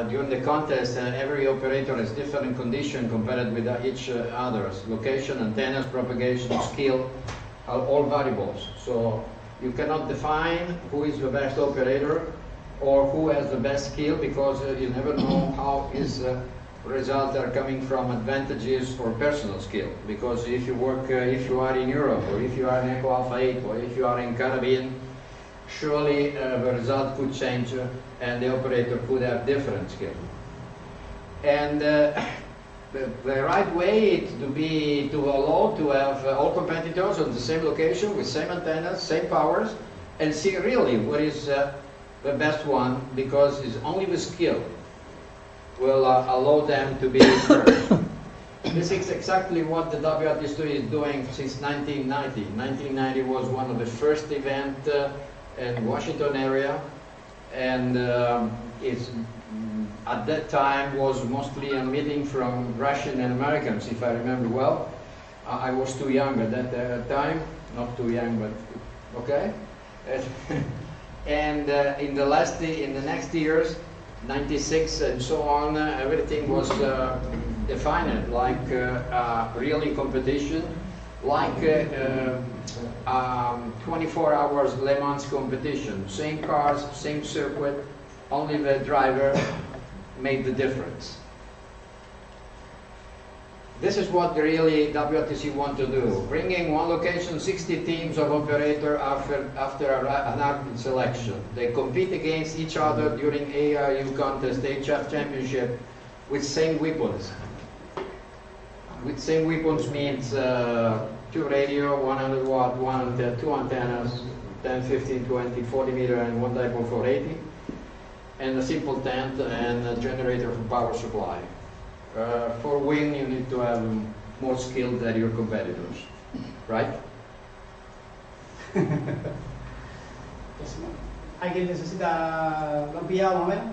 during the contest, every operator has different condition compared with each others. Location, antennas, propagation, skill, are all variables. So you cannot define who is the best operator or who has the best skill, because you never know how his results are coming from advantages or personal skill. Because if you work, if you are in Europe, or if you are in Echo Alpha 8, or if you are in Caribbean, surely the result could change and the operator could have different skill. And the right way to allow to have all competitors on the same location with same antennas, same powers, and see really what is the best one, because it's only the skill will allow them to be first. This is exactly what the WRTC is doing since 1990. 1990 was one of the first events in Washington area, and it's at that time was mostly a meeting from Russian and Americans, if I remember well. I was too young at that time, not too young, but okay. And in the next years, 96 and so on, everything was defined like really competition, like 24 hours Le Mans competition. Same cars, same circuit, only the driver made the difference. This is what really WRTC want to do. Bringing one location, 60 teams of operator after an rapid selection. They compete against each other during I4UFH contest, HF championship, with same weapons. With same weapons means 2 radio, 100 watt, 2 antennas, 10, 15, 20, 40 meter, and 1 dipole 480, and a simple tent and a generator for power supply. For win, you need to have more skill than your competitors, right? ¿Alguien necesita lo han pillado más o menos?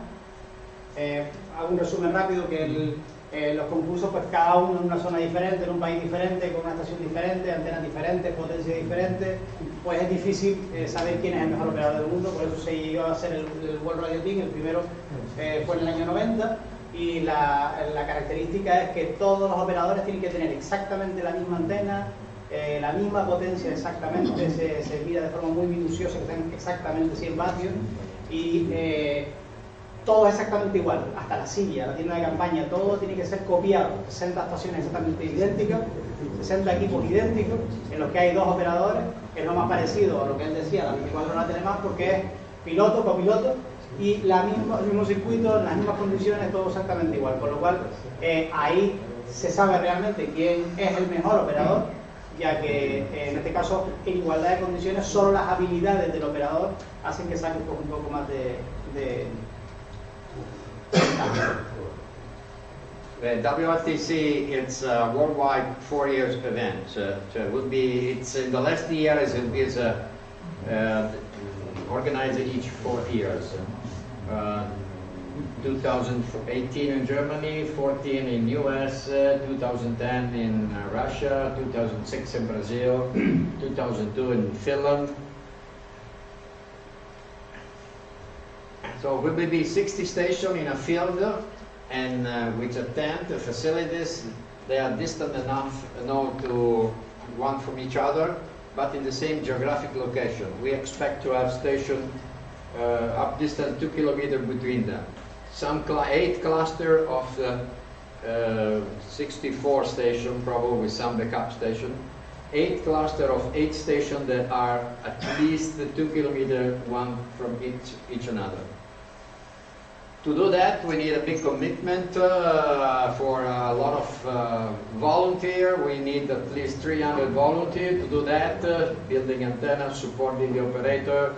Hago un resumen rápido que los concursos, pues cada uno en una zona diferente, en un país diferente, con una estación diferente, antenas diferentes, potencia diferente, pues es difícil saber quién es el mejor operador del mundo. Por eso se llegó a hacer el World Radio Team. El primero fue en el año 90. Y la característica es que todos los operadores tienen que tener exactamente la misma antena, la misma potencia exactamente, se mira de forma muy minuciosa, que estén exactamente 100 vatios, y todo exactamente igual, hasta la silla, la tienda de campaña, todo tiene que ser copiado. 60 estaciones exactamente idénticas, 60 equipos idénticos, en los que hay 2 operadores, que es lo más parecido a lo que él decía, la 24 horas de más, porque es piloto, copiloto, y el mismo circuito, las mismas condiciones, todo exactamente igual, por lo cual ahí se sabe realmente quién es el mejor operador, ya que en este caso, en igualdad de condiciones, solo las habilidades del operador hacen que saque un poco más de WRTC, it's a worldwide 4 years event. It's in the last year is organized each 4 years. 2018 in Germany, 14 in US, 2010 in Russia, 2006 in Brazil, 2002 in Finland. So we will be 60 stations in a field, and with a tent, the facilities, they are distant enough to one from each other, but in the same geographic location. We expect to have stations up distance 2 kilometers between them. Some 8 cluster of 64 stations, probably with some backup station. 8 cluster of 8 stations that are at least 2 kilometers one from each another. To do that, we need a big commitment for a lot of volunteers. We need at least 300 volunteers to do that, building antennas, supporting the operator,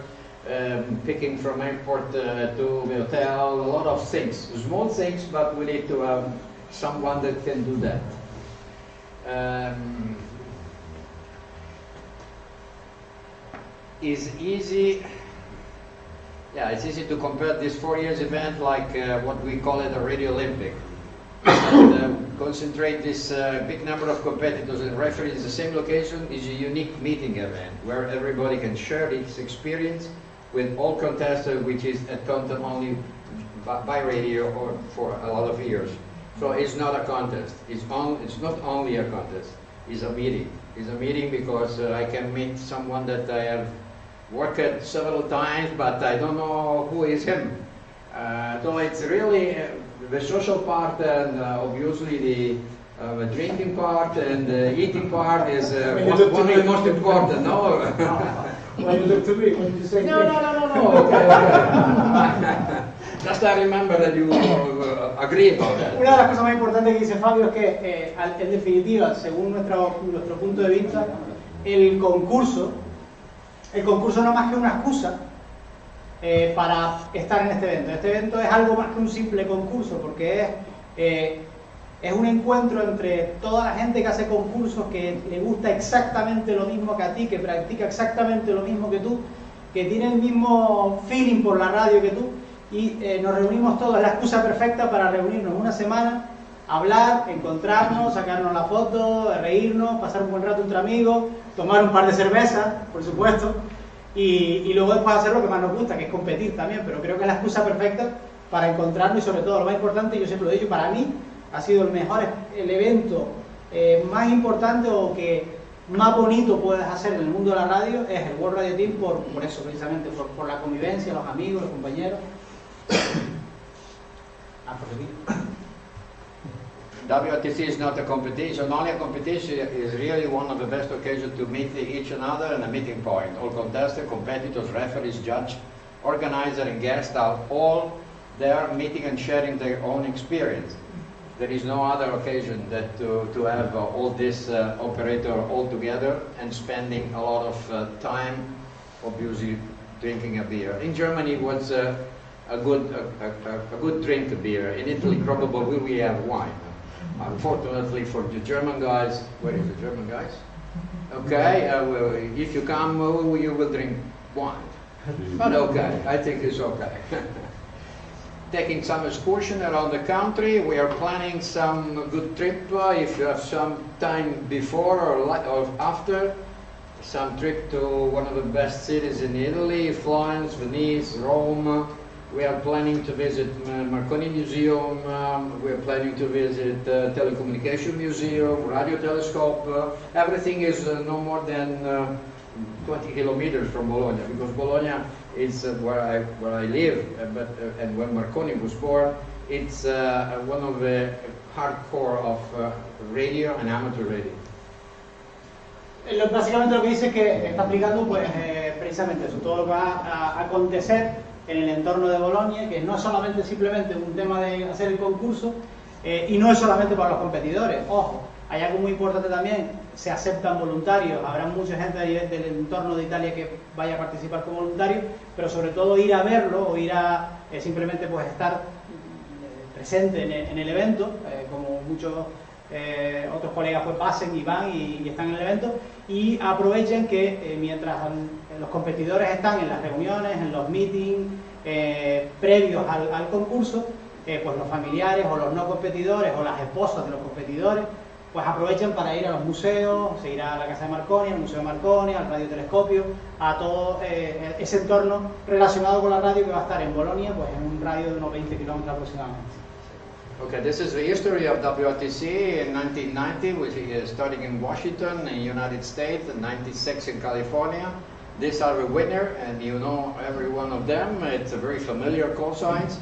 picking from airport to the hotel, a lot of things. Small things, but we need to have someone that can do that. It's easy to compare this 4 years event like what we call it a Radio Olympic. And, concentrate this big number of competitors and referees in the same location is a unique meeting event where everybody can share its experience with all contestants, which is at content only by radio or for a lot of years. So it's not a contest. It's not only a contest. It's a meeting. It's a meeting because I can meet someone that I have worked several times, but I don't know who is him. So it's really the social part, and obviously the drinking part and the eating part is one of the most important. No. When you look to me, when you say No. Okay. Just I remember that you agree about that. Una de las cosas más importantes que dice Fabio es que, en definitiva, según nuestro punto de vista, el concurso no es más que una excusa para estar en este evento. Este evento es algo más que un simple concurso, porque es un encuentro entre toda la gente que hace concursos, que le gusta exactamente lo mismo que a ti, que practica exactamente lo mismo que tú, que tiene el mismo feeling por la radio que tú, y nos reunimos todos. Es la excusa perfecta para reunirnos una semana, hablar, encontrarnos, sacarnos la foto, reírnos, pasar un buen rato entre amigos, tomar un par de cervezas, por supuesto, y luego después hacer lo que más nos gusta, que es competir también. Pero creo que es la excusa perfecta para encontrarnos, y sobre todo lo más importante, yo siempre lo he dicho, para mí ha sido el evento más importante o que más bonito puedes hacer en el mundo de la radio, es el World Radio Team, por eso precisamente, por la convivencia, los amigos, los compañeros. WRTC is not a competition. Only a competition is really one of the best occasions to meet each other and a meeting point. All contestants, competitors, referees, judge, organizer and guests are all there meeting and sharing their own experience. There is no other occasion that to have all this operator all together and spending a lot of time, obviously, drinking a beer. In Germany, it was a good drink of beer. In Italy, probably we have wine. Unfortunately for the German guys, where is the German guys? Okay, well, if you come, you will drink wine. But okay, I think it's okay. Taking some excursion around the country. We are planning some good trip. If you have some time before or after, some trip to one of the best cities in Italy, Florence, Venice, Rome. We are planning to visit Marconi Museum. We are planning to visit Telecommunication Museum, Radio Telescope. Everything is no more than 20 kilometers from Bologna, because Bologna is where I live, and when Marconi was born, it's one of the hardcore of radio and amateur radio. Básicamente lo que dice es que está explicando pues precisamente eso, todo lo que va a acontecer en el entorno de Bolonia, que no es solamente simplemente un tema de hacer el concurso, y no es solamente para los competidores. Ojo, hay algo muy importante también: se aceptan voluntarios. Habrá mucha gente del entorno de Italia que vaya a participar como voluntario, pero sobre todo ir a verlo o ir a simplemente pues estar presente en el evento, como muchos otros colegas pues pasen y van y están en el evento, y aprovechen que mientras los competidores están en las reuniones, en los meetings previos al concurso, pues los familiares o los no competidores o las esposas de los competidores pues aprovechen para ir a los museos, se irá a la casa de Marconi, al Museo de Marconi, al radiotelescopio, a todo ese entorno relacionado con la radio, que va a estar en Bolonia, pues en un radio de unos 20 kilómetros aproximadamente. Okay, this is the history of WRTC in 1990, which is starting in Washington, in the United States, and 96 in California. These are the winner, and you know every one of them. It's a very familiar call signs: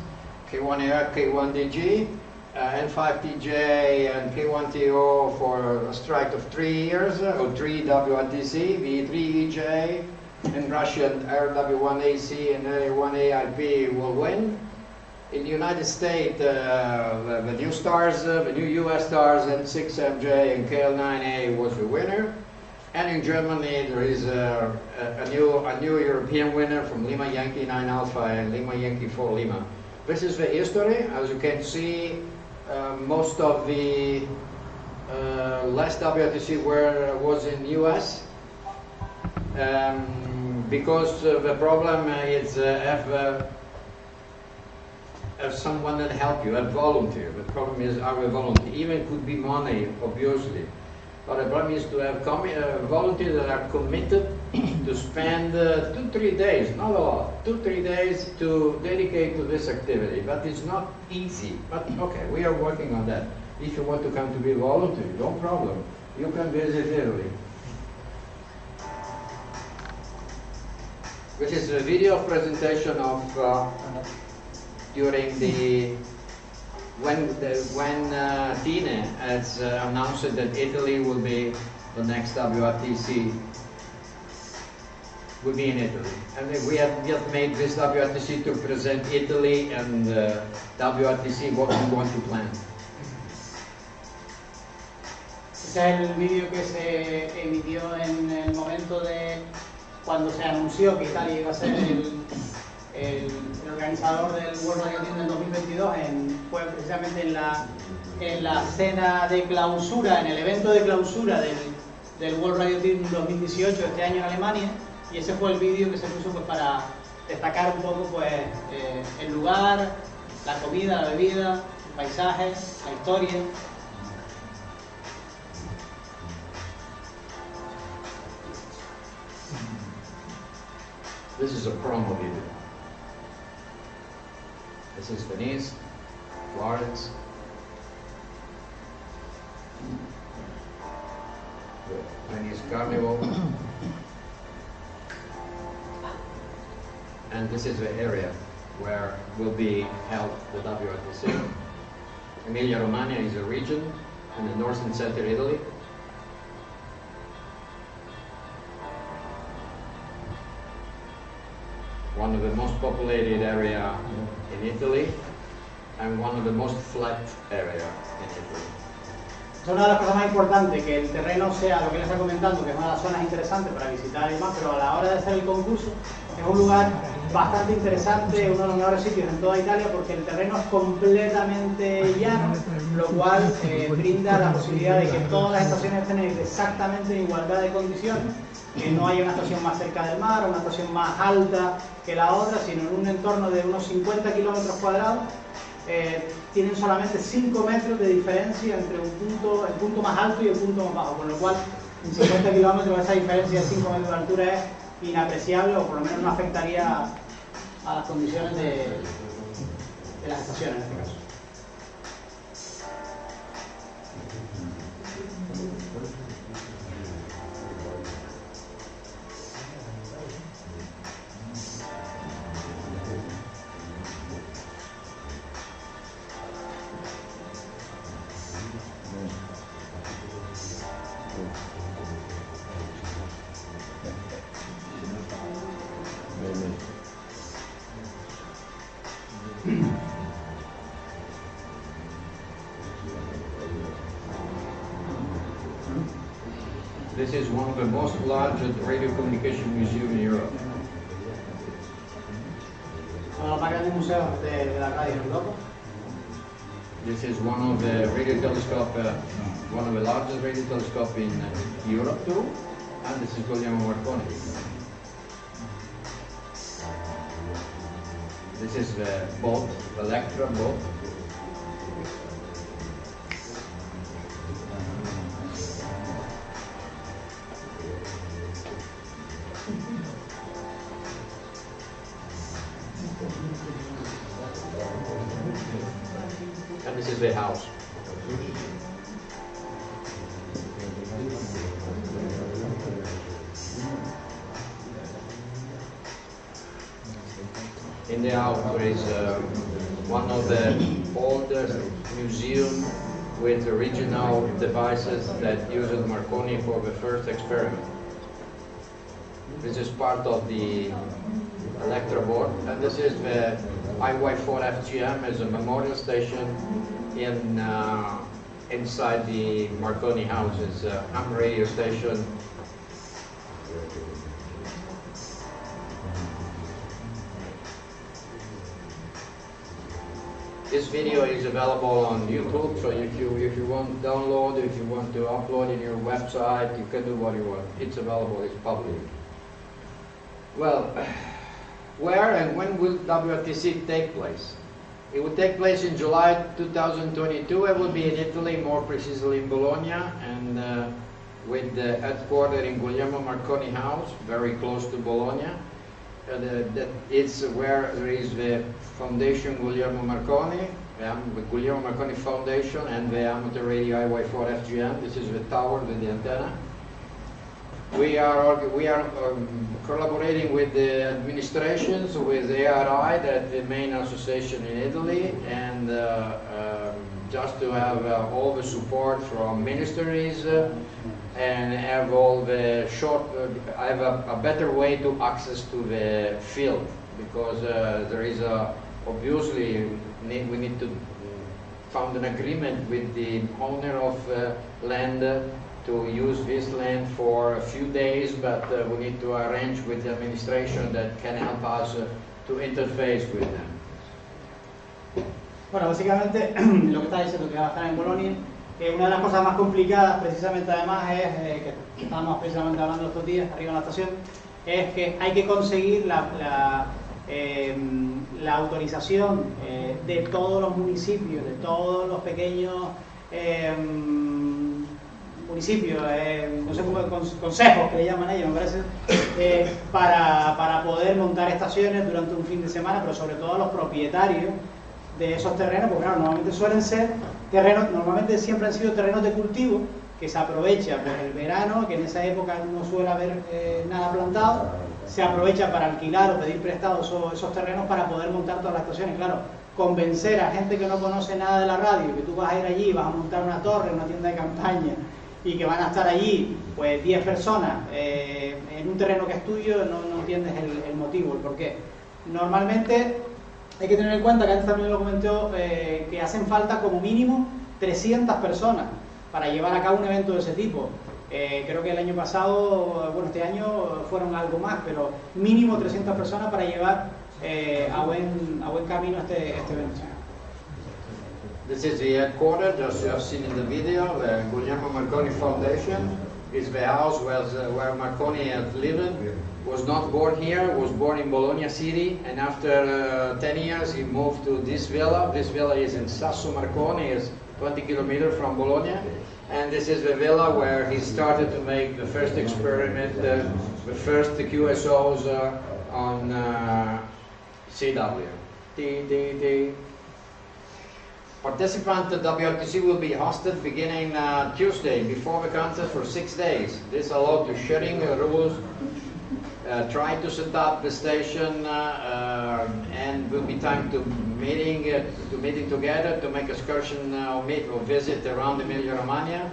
K1AR, K1DG, N5TJ, and K1TO for a strike of 3 years, or 3 WRTC, V3EJ, and Russian RW1AC and A1AIP will win. In the United States, the new stars, the new US stars, N6MJ and KL9A was the winner. And in Germany, there is a new European winner from Lima Yankee 9 Alpha and Lima Yankee 4 Lima. This is the history. As you can see, most of the last WRTC was in US. Because the problem is have someone that help you, a volunteer. The problem is our volunteer. Even could be money, obviously. But the problem is to have volunteers that are committed to spend 2-3 days, not a lot, 2-3 days to dedicate to this activity, but it's not easy. But okay, we are working on that. If you want to come to be volunteer, no problem. You can visit Italy. This is a video presentation of during the when Tine has announced that Italy will be the next WRTC. Will be in Italy, and we have made this WRTC to present Italy and WRTC what we want to plan. Ese es el vídeo que se emitió en el momento de cuando se anunció que Italia iba a ser el organizador del World Radio Team del 2022. Fue precisamente en la cena de clausura, en el evento de clausura del World Radio Team 2018 este año en Alemania, y ese fue el vídeo que se puso pues para destacar un poco pues el lugar, la comida, la bebida, el paisaje, la historia. This is a promo video. This is Venice, Florence. The Venice Carnival. And this is the area where will be held the WRTC. Emilia-Romagna is a region in the north and center Italy. One of the most populated area in Italy and one of the most flat area in Italy. Es una de las cosas más importantes, que el terreno sea lo que les está comentando, que es una de las zonas interesantes para visitar y más, pero a la hora de hacer el concurso es un lugar bastante interesante, uno de los mejores sitios en toda Italia, porque el terreno es completamente llano, lo cual brinda la posibilidad de que todas las estaciones estén exactamente en igualdad de condiciones, que no haya una estación más cerca del mar o una estación más alta que la otra, sino en un entorno de unos 50 kilómetros cuadrados. Tienen solamente 5 metros de diferencia entre el punto más alto y el punto más bajo, con lo cual en 50 kilómetros esa diferencia de 5 metros de altura es inapreciable, o por lo menos no afectaría a las condiciones de las estaciones en este caso. This is one of the most largest radio communication museums in Europe. Uno de los más grandes museos de la radio en Europa. This is one of the radio telescope, one of the largest radio telescope in Europe too, and this is Guglielmo Marconi. This is the boat, the Electra boat. And this is the house. In the house there is one of the oldest museums with original devices that used Marconi for the first experiment. This is part of the Electra board, and this is the I4UFH as a memorial station in inside the Marconi house. It's a ham radio station. This video is available on YouTube, so if you want to download, if you want to upload in your website, you can do what you want. It's available, it's public. Well, where and when will WRTC take place? It will take place in July 2022. It will be in Italy, more precisely in Bologna, and with the headquarters in Guglielmo Marconi House, very close to Bologna. That it's where there is the Foundation Guglielmo Marconi, the Guglielmo Marconi Foundation, and the amateur radio I4UFH. This is the tower with the antenna. We are collaborating with the administrations, with ARI, that's the main association in Italy, and just to have all the support from ministries and have all the have a better way to access to the field, because there is obviously we need to found an agreement with the owner of land to use this land for a few days, but we need to arrange with the administration that can help us to interface with them. Bueno, básicamente lo que está diciendo que va a estar en Bolonia, una de las cosas más complicadas precisamente además es, que estábamos precisamente hablando estos días arriba en la estación, es que hay que conseguir la autorización de todos los municipios, de todos los pequeños municipios, no sé cómo, consejos que le llaman ellos, me parece, para poder montar estaciones durante un fin de semana, pero sobre todo a los propietarios de esos terrenos, porque claro, normalmente suelen ser terrenos, normalmente siempre han sido terrenos de cultivo que se aprovecha por el verano, que en esa época no suele haber nada plantado, se aprovecha para alquilar o pedir prestado esos terrenos para poder montar todas las estaciones. Claro, convencer a gente que no conoce nada de la radio, que tú vas a ir allí, vas a montar una torre, una tienda de campaña, y que van a estar allí pues 10 personas en un terreno que es tuyo, no entiendes el motivo, el porqué. Normalmente hay que tener en cuenta, que antes también lo comentó, que hacen falta como mínimo 300 personas para llevar a cabo un evento de ese tipo. Creo que el año pasado, bueno, este año fueron algo más, pero mínimo 300 personas para llevar a buen camino este evento. This is the headquarters, as you have seen in the video. The Guglielmo Marconi Foundation is the house where Marconi had lived. Was not born here, was born in Bologna City, and after 10 years he moved to this villa. This villa is in Sasso Marconi, is 20 kilometers from Bologna, and this is the villa where he started to make the first experiment, the first QSOs on CW. Participant WRTC will be hosted beginning Tuesday before the contest for 6 days. This allowed to sharing rules, try to set up the station, and will be time to meeting together to make excursion or visit around Emilia-Romagna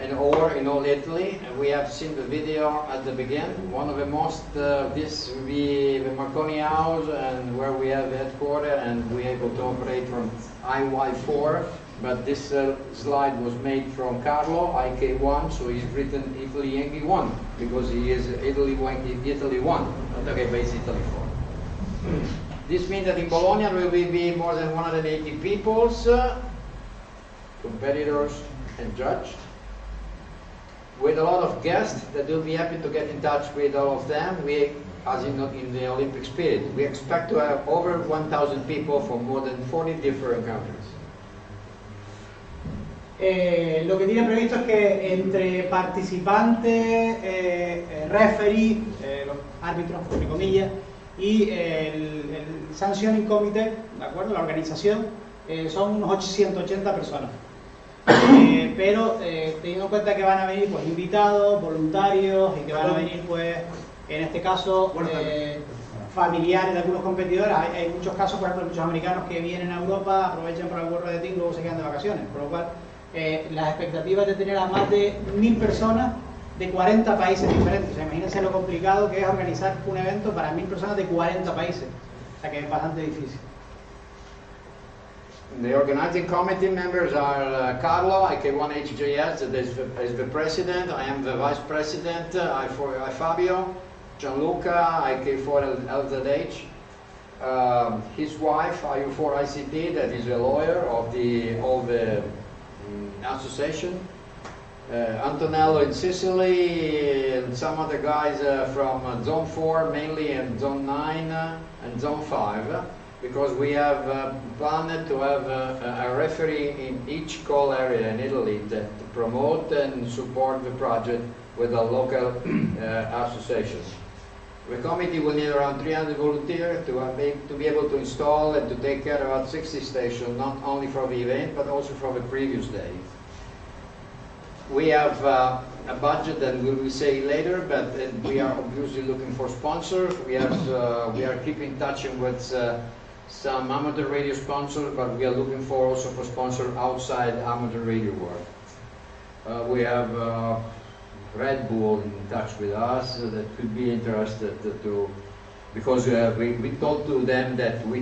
and or in all Italy. And we have seen the video at the beginning. One of the most, this will be the Marconi house, and where we have the headquarters, and we're able to operate from IY4. But this slide was made from Carlo, IK1, so he's written Italy Yankee 1, because he is Italy 1, not okay, base Italy 4. This means that in Bologna there will be more than 180 people, competitors and judges, with a lot of guests that will be happy to get in touch with all of them. We, as in the Olympic spirit, we expect to have over 1,000 people from more than 40 different countries. Lo que tiene previsto es que entre participantes, referee, los árbitros, entre comillas, y el sanctioning committee, ¿de acuerdo? La organización, son unos 880 personas. Pero teniendo en cuenta que van a venir pues invitados, voluntarios, y que van a venir pues en este caso familiares de algunos competidores. Hay muchos casos, por ejemplo, muchos americanos que vienen a Europa, aprovechan para el WRTC y luego se quedan de vacaciones, por lo cual las expectativas de tener a más de 1000 personas de 40 países diferentes. O sea, imagínense lo complicado que es organizar un evento para 1000 personas de 40 países, o sea que es bastante difícil. The organizing committee members are Carlo, IK1HJS, that is the president. I am the vice president, I4UFH, Gianluca, IK4LZH, his wife, IU4ICT, that is a lawyer of the association, Antonello in Sicily, and some other guys from Zone 4 mainly, and Zone 9 and Zone 5. because we have planned to have a referee in each call area in Italy that promote and support the project with a local association. The committee will need around 300 volunteers to be able to install and to take care of about 60 stations, not only for the event, but also for the previous day. We have a budget that we will say later, but we are obviously looking for sponsors. We are keeping touch with some amateur radio sponsors, but we are looking for also for sponsors outside amateur radio world. We have Red Bull in touch with us that could be interested to, because we told to them that we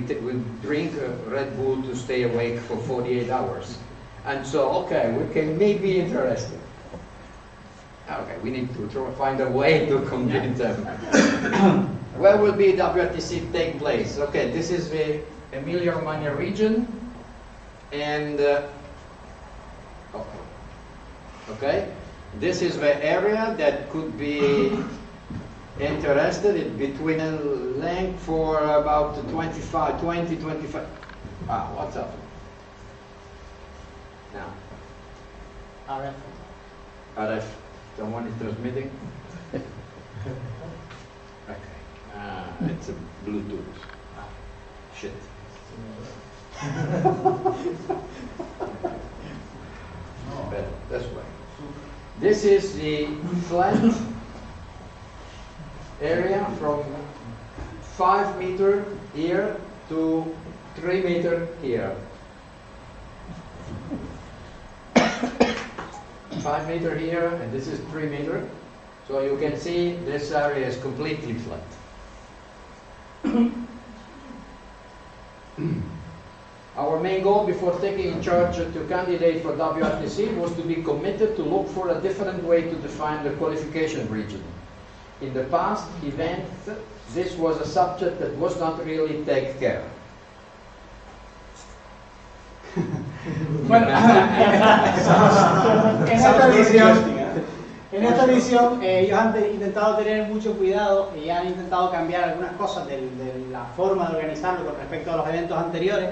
drink Red Bull to stay awake for 48 hours. And so, okay, we can maybe interested. Okay, we need to find a way to convince them. Where will be WRTC take place? Okay, this is the Emilia-Romagna region, and okay, this is the area that could be interested in between a length for about 20-25. Ah, what's up? Now. RF. RF. Someone is transmitting? Okay. It's a Bluetooth. Shit. Better, this way. This is the flat area from 5 meters here to 3 meters here. 5 meters here, and this is 3 meters. So you can see this area is completely flat. Our main goal before taking in charge to candidate for WRTC was to be committed to look for a different way to define the qualification region. In the past event, this was a subject that was not really taken care of. Bueno, en esta edición ellos han intentado tener mucho cuidado y han intentado cambiar algunas cosas de la forma de organizarlo con respecto a los eventos anteriores,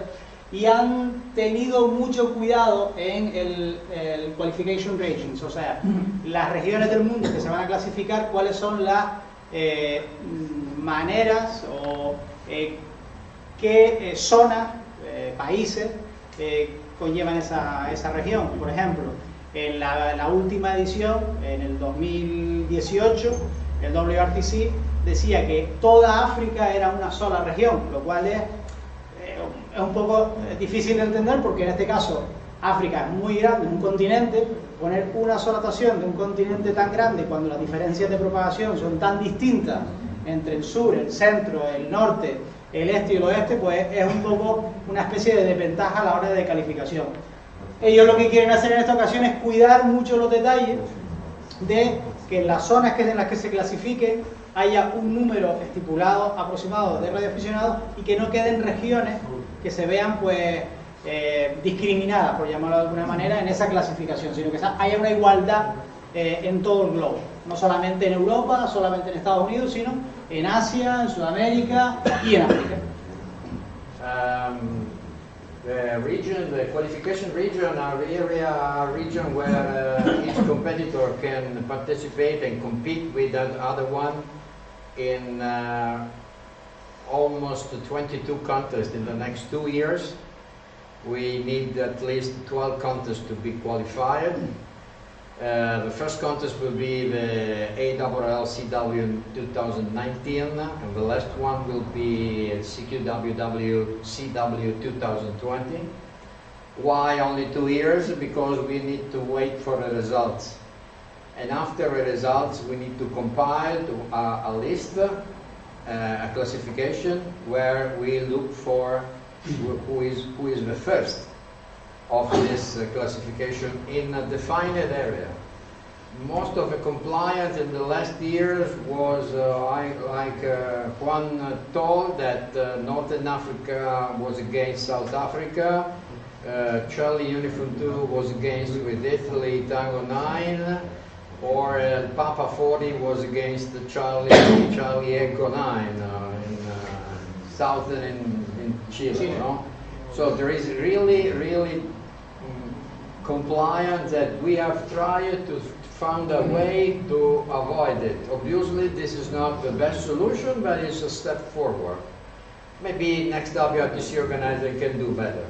y han tenido mucho cuidado en el qualification regions, o sea, las regiones del mundo que se van a clasificar, cuáles son las maneras o qué zonas, países conllevan esa región. Por ejemplo, en la última edición, en el 2018, el WRTC decía que toda África era una sola región, lo cual es un poco difícil de entender, porque en este caso África es muy grande, es un continente. Poner una sola estación de un continente tan grande cuando las diferencias de propagación son tan distintas entre el sur, el centro, el norte, el este y el oeste, pues es un poco una especie de desventaja a la hora de calificación. Ellos lo que quieren hacer en esta ocasión es cuidar mucho los detalles de que en las zonas en las que se clasifique haya un número estipulado aproximado de radioaficionados y que no queden regiones que se vean pues discriminadas, por llamarlo de alguna manera, en esa clasificación, sino que haya una igualdad en todo el globo, no solamente en Europa, solamente en Estados Unidos, sino en Asia, en Sudamérica y en África. The qualification region are area region where each competitor can participate and compete with that other one in almost 22 contests in the next 2 years. We need at least 12 contests to be qualified. The first contest will be the I4UFH CW 2019, and the last one will be CQWW CW 2020. Why only 2 years? Because we need to wait for the results. And after the results, we need to compile a list, a classification, where we look for who is the first of this classification in a defined area. Most of the compliance in the last years was, like Juan told, that Northern Africa was against South Africa, Charlie Uniform 2 was against with Italy Tango 9, or Papa 40 was against the Charlie Echo 9 in Southern in Chile, no? So there is really compliant that we have tried to find a way to avoid it. Obviously, this is not the best solution, but it's a step forward. Maybe next WRTC organizer can do better.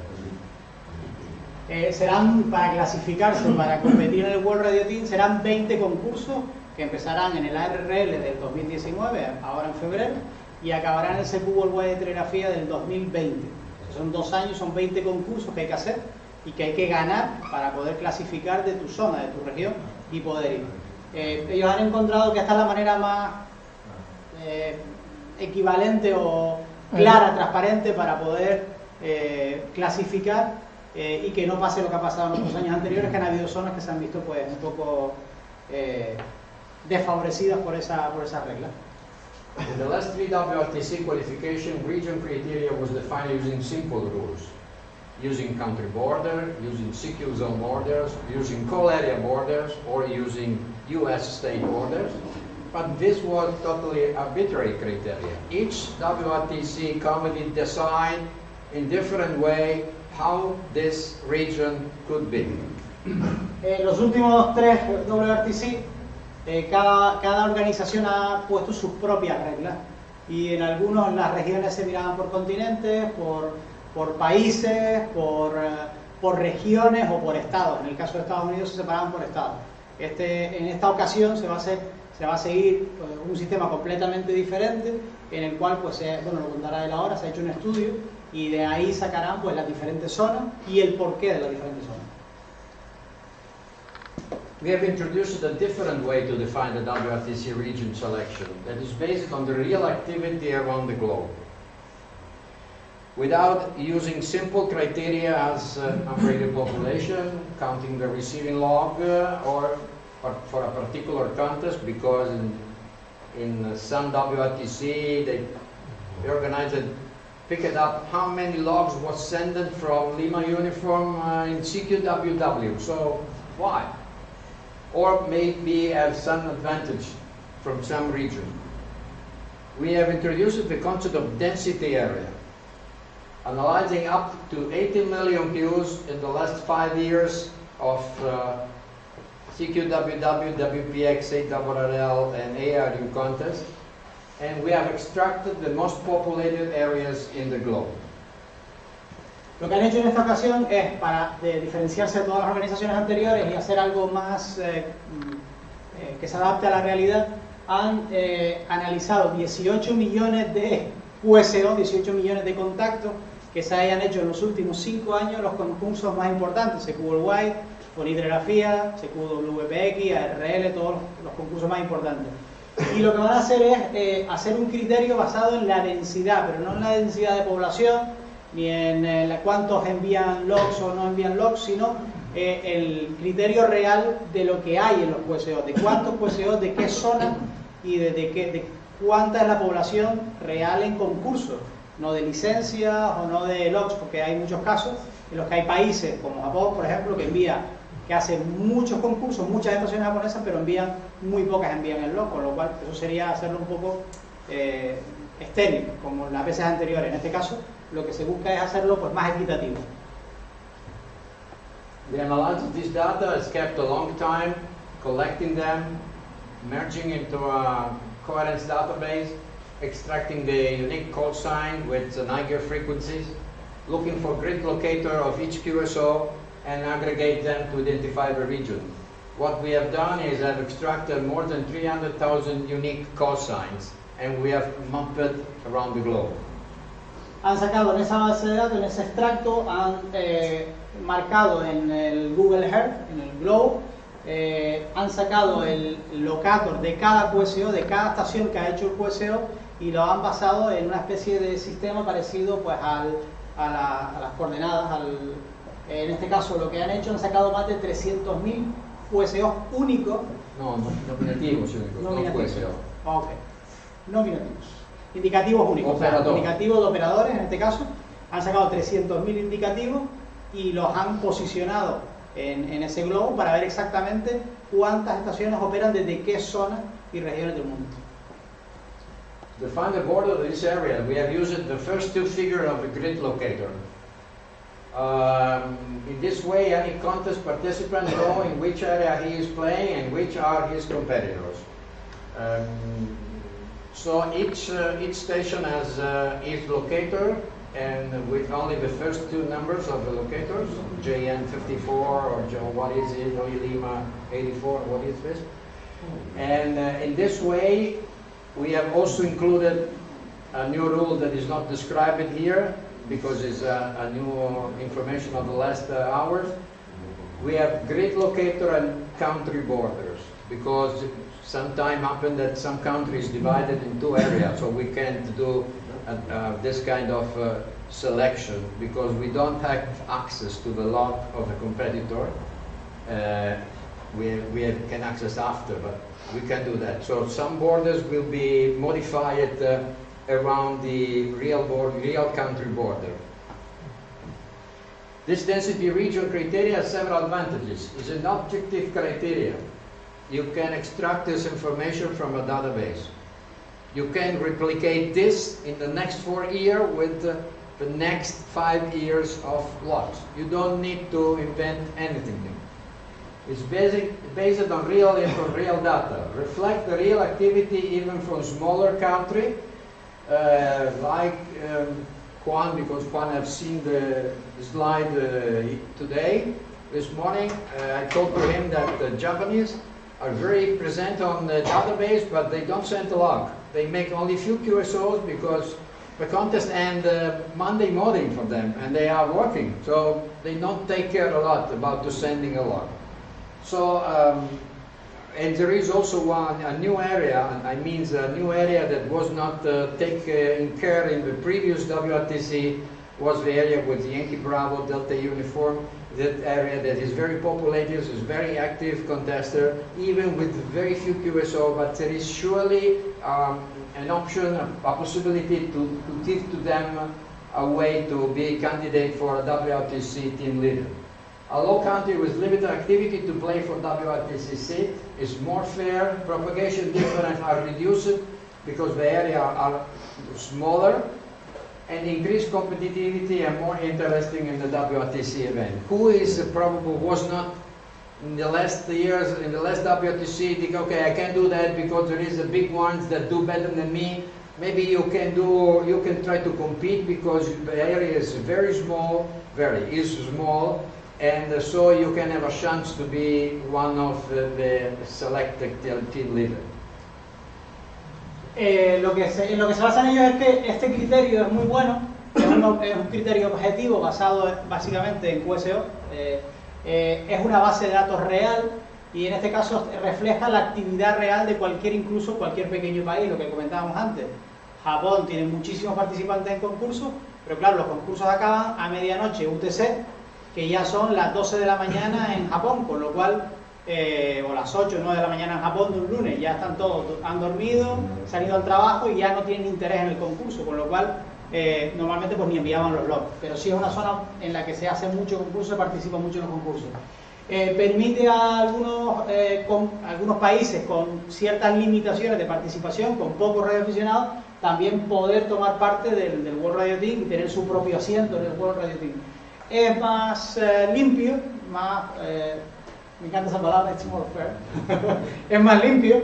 Serán, para clasificarse, para competir en el World Radio Team, serán 20 concursos que empezarán en el ARRL del 2019, ahora en febrero, y acabarán en el CQ Worldwide de Telegrafía del 2020. Son 2 años, son 20 concursos que hay que hacer y que hay que ganar para poder clasificar de tu zona, de tu región y poder ir. Ellos han encontrado que esta es la manera más equivalente o clara, transparente para poder clasificar y que no pase lo que ha pasado en otros años anteriores, que han habido zonas que se han visto pues un poco desfavorecidas por esa regla. In the last 3 WRTC qualification, region criteria was defined using simple rules, using country border, using CQ zone borders, using coal area borders, or using US state borders. But this was totally arbitrary criteria. Each WRTC committee decided in different way how this region could be. Los últimos 3 WRTC, cada organización ha puesto sus propias reglas y en algunos las regiones se miraban por continentes, por países, por regiones o por estados. En el caso de Estados Unidos se separaban por estados. En esta ocasión se va a seguir un sistema completamente diferente en el cual, pues, bueno, lo contará él ahora, se ha hecho un estudio y de ahí sacarán pues las diferentes zonas y el porqué de las diferentes zonas. We have introduced a different way to define the WRTC region selection that is based on the real activity around the globe. Without using simple criteria as upgraded population, counting the receiving log, or for a particular contest, because in some WRTC they organized it, picked up how many logs was sent from Lima uniform in CQWW. So why? Or maybe have some advantage from some region. We have introduced the concept of density area, analyzing up to 80 million views in the last 5 years of CQWW, WPX, I4UFH, and I4U contest, and we have extracted the most populated areas in the globe. Lo que han hecho en esta ocasión es, para diferenciarse de todas las organizaciones anteriores y hacer algo más que se adapte a la realidad, han analizado 18 millones de QSO, 18 millones de contactos que se hayan hecho en los últimos 5 años, los concursos más importantes, CQ Worldwide, Fonigrafía, CQ WPX, ARRL, todos los concursos más importantes. Y lo que van a hacer es hacer un criterio basado en la densidad, pero no en la densidad de población, ni en cuántos envían logs o no envían logs, sino el criterio real de lo que hay en los QSO, de cuántos QSO, de qué zona y de cuánta es la población real en concursos, no de licencias o no de logs, porque hay muchos casos en los que hay países como Japón, por ejemplo, que hacen muchos concursos, muchas estaciones japonesas, pero muy pocas envían el log, con lo cual eso sería hacerlo un poco estéril, como las veces anteriores. En este caso, lo que se busca es hacerlo pues más equitativo. The analysis of this data is kept a long time, collecting them, merging into a coherence database, extracting the unique call sign with Niger frequencies, looking for grid locator of each QSO, and aggregate them to identify the region. What we have done is I've extracted more than 300,000 unique call signs, and we have mapped it around the globe. Han sacado en esa base de datos, en ese extracto, han marcado en el Google Earth, en el Globe, han sacado el locator de cada QSO, de cada estación que ha hecho el QSO, y lo han basado en una especie de sistema parecido pues a las coordenadas. En este caso lo que han hecho, han sacado más de 300.000 QSO únicos. No, nominativos únicos, no QSO. Ok, nominativos. Indicativos únicos, Operador. O sea, indicativos de operadores en este caso. Han sacado 300.000 indicativos y los han posicionado en ese globo para ver exactamente cuántas estaciones operan desde qué zonas y regiones del mundo. define the border of this area, we have used the first two figures of the grid locator. In this way, any contest participant knows in which area he is playing and which are his competitors. So each station has its locator, and with only the first two numbers of the locators, JN54 or what is it, Lima 84, what is this? And in this way, we have also included a new rule that is not described here because it's a new information of the last hours. We have grid locator and country borders because sometimes happen that some countries divided in two areas, so we can't do this kind of selection because we don't have access to the log of the competitor. We can access after, but we can do that. So some borders will be modified around the real country border. This density region criteria has several advantages. It's an objective criteria. You can extract this information from a database. You can replicate this in the next 4 years with the next 5 years of logs. You don't need to invent anything new. It's based on real data. Reflect the real activity even from smaller country, like Juan, because Juan have seen the slide today. This morning, I told to him that the Japanese are very present on the database, but they don't send a log. They make only few QSOs because the contest and Monday morning for them, and they are working. So they don't take care a lot about to sending a log. So, and there is also a new area, I mean a new area that was not taken care in the previous WRTC, was the area with the Yankee Bravo, Delta Uniform, that area that is very populated, is very active contester, even with very few QSO, but there is surely an option, a possibility to give to them a way to be a candidate for a WRTC team leader. A low country with limited activity to play for WRTCC is more fair, propagation difference are reduced because the area are smaller, and increased competitivity and more interesting in the WRTC event. Who is probably was not in the last years, in the last WRTC, think, okay, I can do that because there is the big ones that do better than me. Maybe you can try to compete because the area is very small, and so you can have a chance to be one of the selected team leaders. Lo que se basa en ello es que este criterio es muy bueno, es un criterio objetivo basado básicamente en QSO, es una base de datos real y en este caso refleja la actividad real de incluso cualquier pequeño país, lo que comentábamos antes. Japón tiene muchísimos participantes en concursos, pero claro, los concursos acaban a medianoche UTC, que ya son las 12 de la mañana en Japón, con lo cual, o las 8 o 9 de la mañana en Japón de un lunes, ya están todos, han dormido, se han ido al trabajo y ya no tienen interés en el concurso, con lo cual normalmente pues ni enviaban los logs. Pero sí es una zona en la que se hace mucho concurso, se participa mucho en los concursos. Permite a algunos países con ciertas limitaciones de participación, con pocos radioaficionados, también poder tomar parte del World Radio Team y tener su propio asiento en el World Radio Team. Es más limpio, me encanta esa palabra, it's more fair, es más limpio,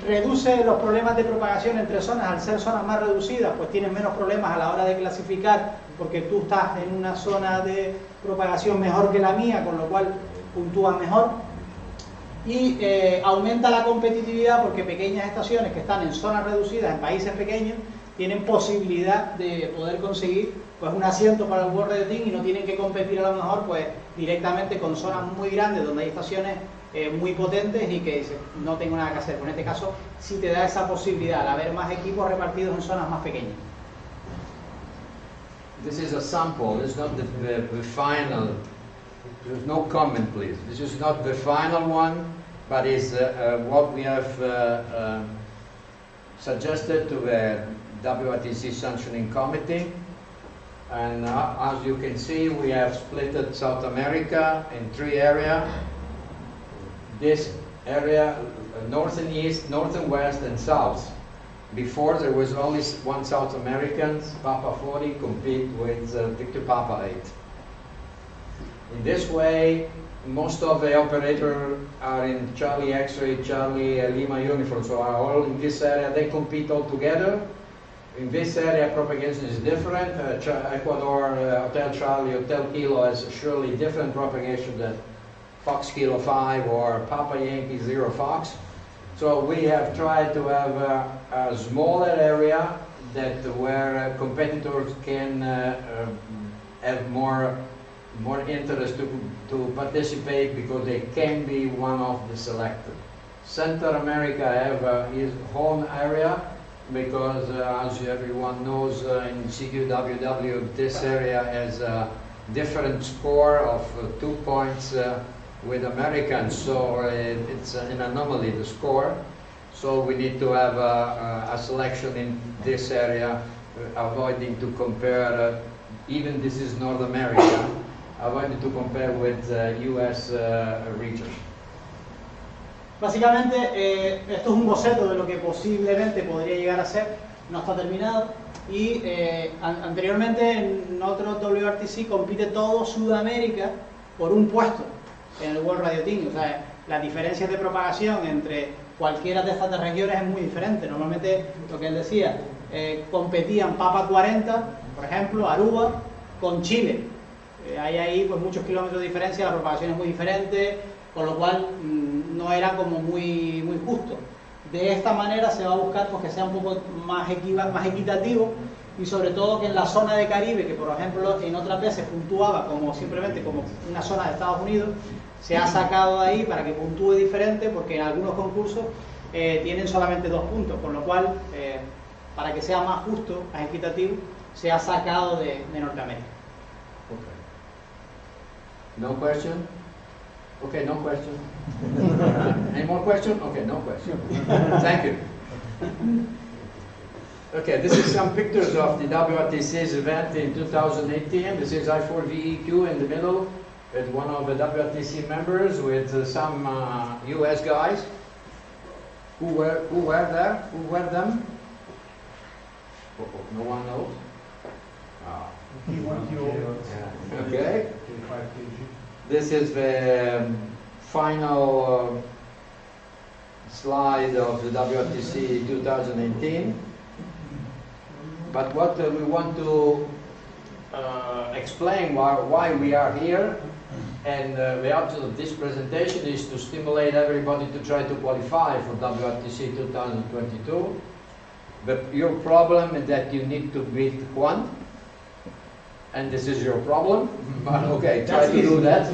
reduce los problemas de propagación entre zonas. Al ser zonas más reducidas, pues tienes menos problemas a la hora de clasificar, porque tú estás en una zona de propagación mejor que la mía, con lo cual puntúas mejor, y aumenta la competitividad porque pequeñas estaciones que están en zonas reducidas, en países pequeños, tienen posibilidad de poder conseguir pues un asiento para el World Radio Team y no tienen que competir a lo mejor pues directamente con zonas muy grandes donde hay estaciones muy potentes y que no tengo nada que hacer. Pues en este caso sí te da esa posibilidad al haber más equipos repartidos en zonas más pequeñas. This is a sample, it's not the final. There's no comment, please. This is not the final one, but it's what we have suggested to the WRTC Sanctioning Committee. And as you can see, we have split South America in 3 areas. This area, north and east, north and west, and south. before there was only one South American, Papa 40, compete with Victor Papa 8. In this way, most of the operators are in Charlie X-ray, Charlie Lima uniform, so are all in this area. They compete all together. In this area, propagation is different. Ecuador, Hotel Charlie, Hotel Kilo has surely different propagation than Fox Kilo 5 or Papa Yankee 0 Fox. So we have tried to have a smaller area that where competitors can have more interest to participate because they can be one of the selected. Central America have his own area because as everyone knows in CQWW this area has a different score of 2 points with Americans, so it's an anomaly, the score. So we need to have a selection in this area, avoiding to compare, even this is North America, avoiding to compare with US region. Básicamente, esto es un boceto de lo que posiblemente podría llegar a ser, no está terminado. Y anteriormente en otro WRTC compite todo Sudamérica por un puesto en el World Radio Team. O sea, las diferencias de propagación entre cualquiera de estas regiones es muy diferente. Normalmente, lo que él decía, competían Papa 40, por ejemplo, Aruba, con Chile. Hay ahí pues muchos kilómetros de diferencia, la propagación es muy diferente, con lo cual no era como muy justo. De esta manera se va a buscar pues, que sea un poco más equitativo y sobre todo que en la zona de Caribe, que por ejemplo en otras veces puntuaba como simplemente como una zona de Estados Unidos, se ha sacado de ahí para que puntúe diferente porque en algunos concursos tienen solamente 2 puntos, con lo cual para que sea más justo, más equitativo, se ha sacado de Norteamérica. Okay. No question? Okay, no question. Any more question? Okay, no question. Thank you. Okay, this is some pictures of the WRTC's event in 2018. This is I4UFH in the middle with one of the WRTC members with some US guys. Who were there? Who were them? Oh, no one knows? Oh. Okay. This is the final slide of the WRTC 2018. But what we want to explain why we are here, and the object of this presentation is to stimulate everybody to try to qualify for WRTC 2022. But your problem is that you need to beat Juan, and this is your problem. But okay, try to do that.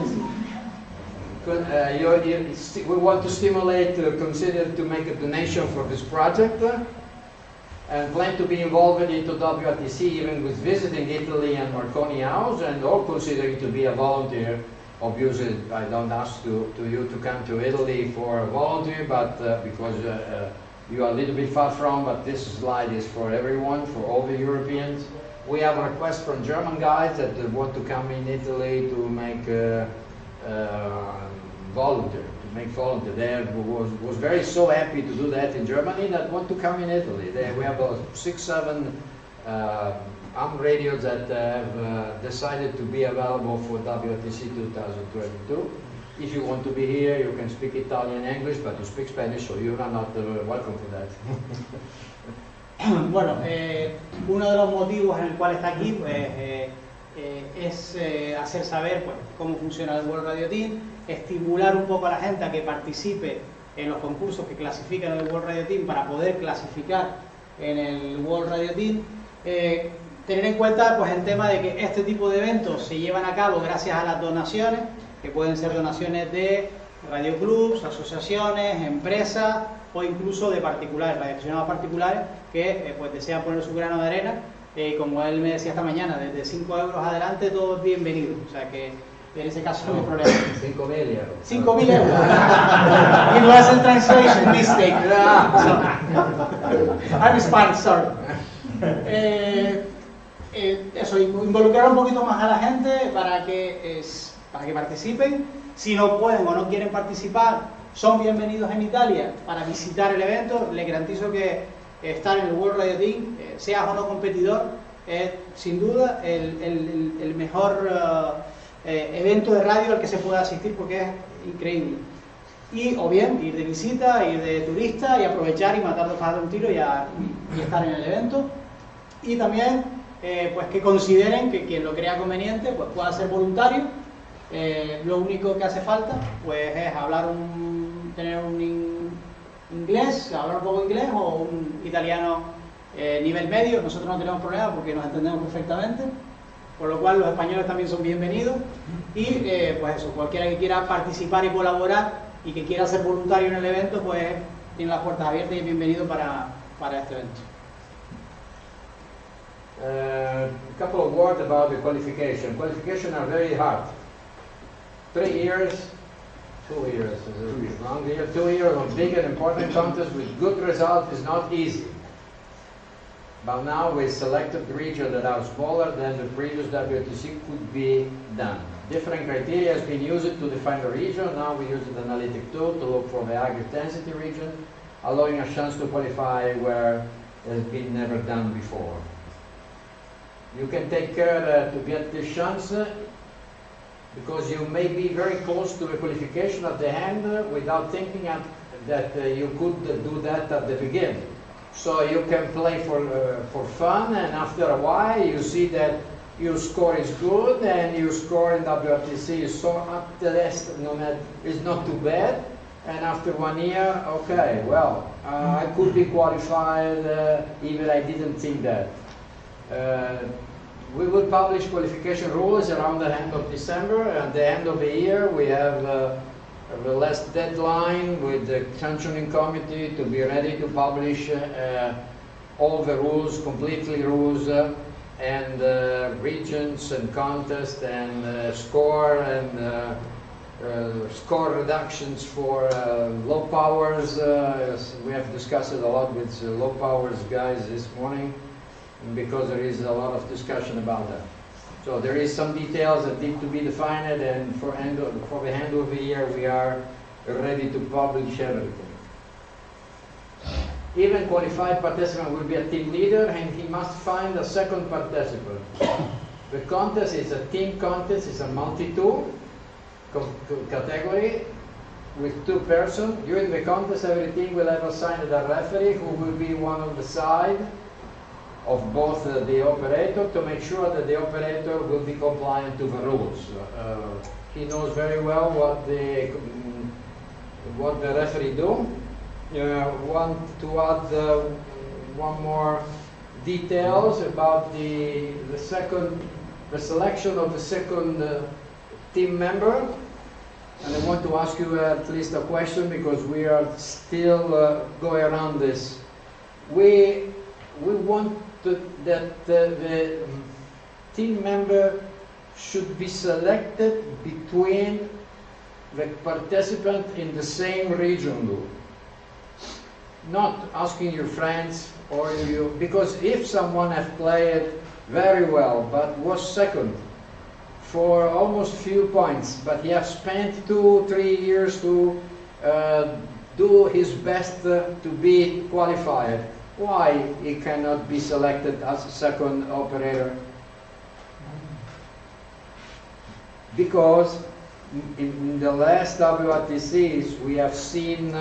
We want to stimulate, consider to make a donation for this project, and plan to be involved into WRTC, even with visiting Italy and Marconi House, and or considering to be a volunteer. Obviously, I don't ask you to come to Italy for a volunteer, but because you are a little bit far from, but this slide is for everyone, for all the Europeans. We have a request from German guys that want to come in Italy to make volunteer. They was very so happy to do that in Germany that want to come in Italy. We have 6-7 AM radios that have decided to be available for WRTC 2022. If you want to be here, you can speak Italian and English, but you speak Spanish, so you are not welcome for that. Bueno, uno de los motivos en el cual está aquí pues, es hacer saber pues, cómo funciona el World Radio Team, estimular un poco a la gente a que participe en los concursos que clasifican en el World Radio Team para poder clasificar en el World Radio Team. Tener en cuenta pues, el tema de que este tipo de eventos se llevan a cabo gracias a las donaciones, que pueden ser donaciones de radioclubs, asociaciones, empresas o incluso de particulares, radioaficionados particulares que pues, desean poner su grano de arena. Como él me decía esta mañana, desde 5 euros adelante todo es bienvenido, o sea que en ese caso no hay problema. 5.000 euros. 5.000 euros. It was a translation mistake. I'm Spanish, sorry. Eso, involucrar un poquito más a la gente para que participen. Si no pueden o no quieren participar, son bienvenidos en Italia para visitar el evento. Les garantizo que estar en el World Radio Team, seas o no competidor, es sin duda el mejor evento de radio al que se pueda asistir, porque es increíble. Y o bien ir de visita, ir de turista y aprovechar y matar dos pájaros de un tiro y estar en el evento. Y también pues que consideren que quien lo crea conveniente pues pueda ser voluntario. Lo único que hace falta pues es tener un inglés, hablar un poco inglés o un italiano nivel medio. Nosotros no tenemos problema porque nos entendemos perfectamente, por lo cual los españoles también son bienvenidos. Y pues eso, cualquiera que quiera participar y colaborar y que quiera ser voluntario en el evento, pues tiene las puertas abiertas y es bienvenido para este evento. A couple of words about the qualification. Qualifications are very hard. 2 years is a long year. 2 years of big and important contests with good results is not easy. But now we selected regions that are smaller than the previous WRTC could be done. Different criteria has been used to define the region. Now we use the analytic tool to look for the aggregate density region, allowing a chance to qualify where it has been never done before. You can take care to get this chance because you may be very close to a qualification at the end without thinking that you could do that at the beginning. So you can play for fun, and after a while you see that your score is good and your score in WRTC is so up the list, is not too bad. And after 1 year, okay, well, I could be qualified even I didn't think that. We will publish qualification rules around the end of December. At the end of the year, we have the last deadline with the sanctioning committee to be ready to publish all the rules, completely rules, and regions and contests and score and score reductions for low powers. We have discussed it a lot with low powers guys this morning, because there is a lot of discussion about that. So there is some details that need to be defined, and for the end of the year we are ready to publish everything. Even qualified participant will be a team leader, and he must find a second participant. The contest is a team contest, it's a multi-tool category with 2 persons. During the contest, every team will have assigned a referee who will be one on the side of both the operator to make sure that the operator will be compliant to the rules. He knows very well what the referee do. Want to add one more details about the selection of the second team member, and I want to ask you at least a question because we are still going around this. We want that the team member should be selected between the participant in the same region group. Not asking your friends or you, because if someone has played very well but was second for almost few points, but he has spent 2-3 years to do his best to be qualified, why he cannot be selected as a second operator? Because in the last WRTCs we have seen